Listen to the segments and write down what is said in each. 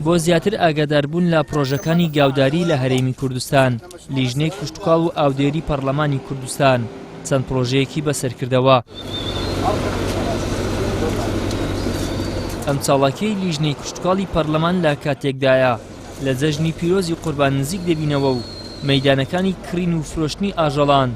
بۆ زیاتر ئاگاداربوون لە پرۆژەکانی گاوداری لە هەرێمی کوردستان، لیژنەی کشتوکاڵ و ئاودێری پەرلەمانی کوردستان چەند پرۆژەیەکی بەسەرکردەوە. ئەم چاڵاکەی لیژنەی کشتوکاڵی پەرلەمان لە کاتێکدایە لە جەژنی پیرۆزی قوربان نزیک دەبینەوە و مەیدانەکانی کڕین و فرۆشتنی ئاژەڵان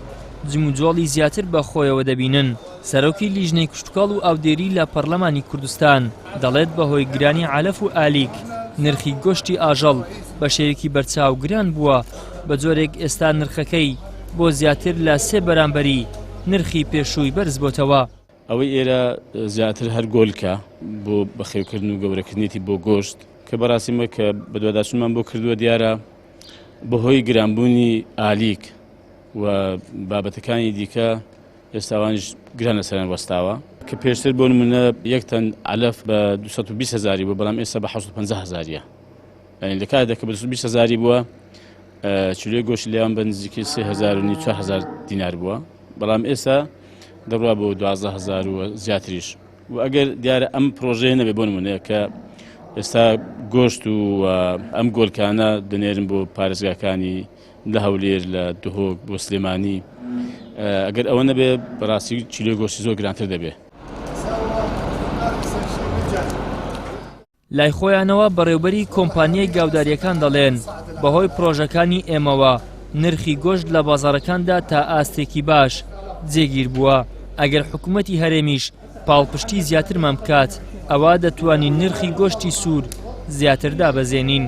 جموجۆڵی زیاتر بە خۆیەوە دەبینن. سەرۆکی لیژنەی کشتوکاڵ و ئاودێری لە پەرلەمانی کوردستان دەڵێت بەهۆی گرانی عەلەف و ئالیک نرخی گۆشتی ئاژەڵ بە شێوەیەکی بەرچاو گران بووە، بە جۆرێک ئێستا نرخەکەی بۆ زیاتر لە 3 بەرامبەری نرخی پێشووی بەرز بۆتەوە. ئەوەی ئێرە زیاتر هەر گۆلکە بۆ بەخێوکردن و گەورەکردنیەتی بۆ گۆشت کە بەڕاستیمە کە بەدواداچوونمان بۆ کردووە دیارە بەهۆی گرانبوونی ئالیک و بابەتەکانی دیکە ئێستاوانش گران لەسەریان وەستاوە کە پێشتر بۆ نمونە یەک تەن عەلەف بە 220,000 بوو، بەڵام ئێستا بە 750,000. لە کاتێکدا کە بە 220,000 بووە چلوی گۆشت لێوان بە نزیکی 3,500-4,000 دینار بووە، بەڵام ئێستا دەڕوا بۆ 12,000 و زیاتریش. و ئەگەر دیارە ئەم پرۆژەیە نەبێ بۆ نمونەیە کە ئێستا گۆشت و ئەم گۆلکانە دەنێرن بۆ پارێزگاکانی لە هەولێر لە دهۆک بۆ سلێمانی، ئەگەر ئەوە نەبێ بەڕاستی چیلۆی گۆشتی زۆر گرانتر دەبێ. لای خۆیانەوە بەڕێوەبەری کۆمپانیای گاوداریەکان دەڵێن بەهۆی پرۆژەکانی ئێمەوە نرخی گۆشت لە بازاڕەکاندا تا ئاستێکی باش جێگیر بووە. ئەگەر حکوومەتی هەرێمیش پاڵپشتی زیاترمان بکات ئەوە دەتوانین نرخی گۆشتی سوور زیاتر دابەزێنین.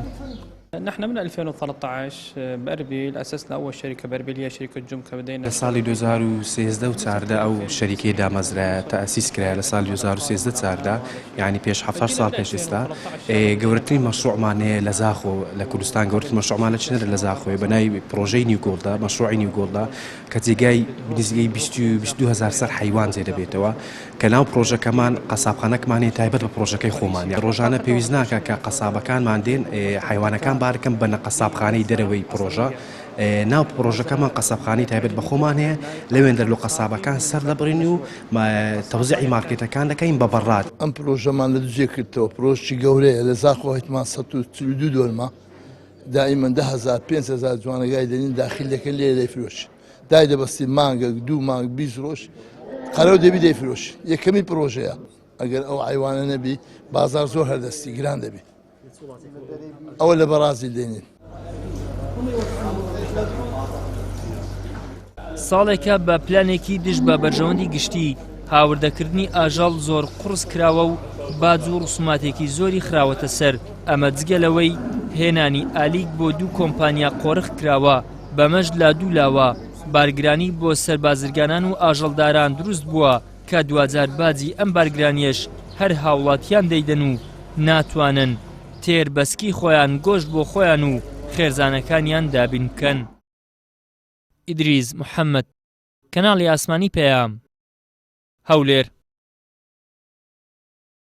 نحن من 2013 بأربيل أسسنا أول شركة بأربيل هي شركة جمكة. بدينا لسال 2013 و 14 أو شركة دامزرة تأسيس كرا لسال 2013 يعني بيش 17 سال بيش إستا جورتني مشروع معنا لزاخو لكردستان. جورتني مشروع معنا شنو لزاخو بناي بروجي نيو جولدا، مشروع نيو جولدا كتيجي بنسبة 22,000 سر حيوان زي دبيتوا. كناو بروجي كمان قصاب خانة كمان تايبت بروجي كي خومان يعني روجانا بيوزنا كقصاب كان معندين حيوان كان باركم بنا قصاب خاني دروي بروجا ناو بروجا كمان قصاب خاني تايبت بخومان هي لوين درلو قصابة كان سر لبرينيو ما توزيعي ماركتا كان لكاين ببرات. ام بروجا ما لدجي كرتو بروجي جوري لزاخو هيتمان 132 دولما دائما 10,000-15,000 جوانا قاعدين داخل لك اللي يفروش دايدا بس مانجا دو مانجا بيزروش قالوا دبي دي فروش يكمل بروجا اگر او حيوان نبي بازار زور هردستي جران دبي أول برازيل دينين. ساڵێکە بە پلانێکی دژ بە بەرژەوەندی گشتی هاوردەکردنی ئاژەڵ زۆر قورس کراوە و باج و ڕسوماتێکی زۆری خراوەتە سەر. ئەمە جگەلەوەی هێنانی ئالیک بۆ 2 کۆمپانیا قۆرخ کراوە بەمەژ لا دوولاوە. بارگرانی بۆ سەربازرگانان و ئاژەڵداران دروست بووە کە دوجار باجی ئەم بارگرانیەش هەر هاوڵاتیان دەیدەن و ناتوانن تێر بەسکی خۆیان گۆشت بۆ خۆیان و خێرزانەکانیان دابین بکەن. ئیدریس محەممەد، کەناڵی ئاسمانی پێام، هەولێر.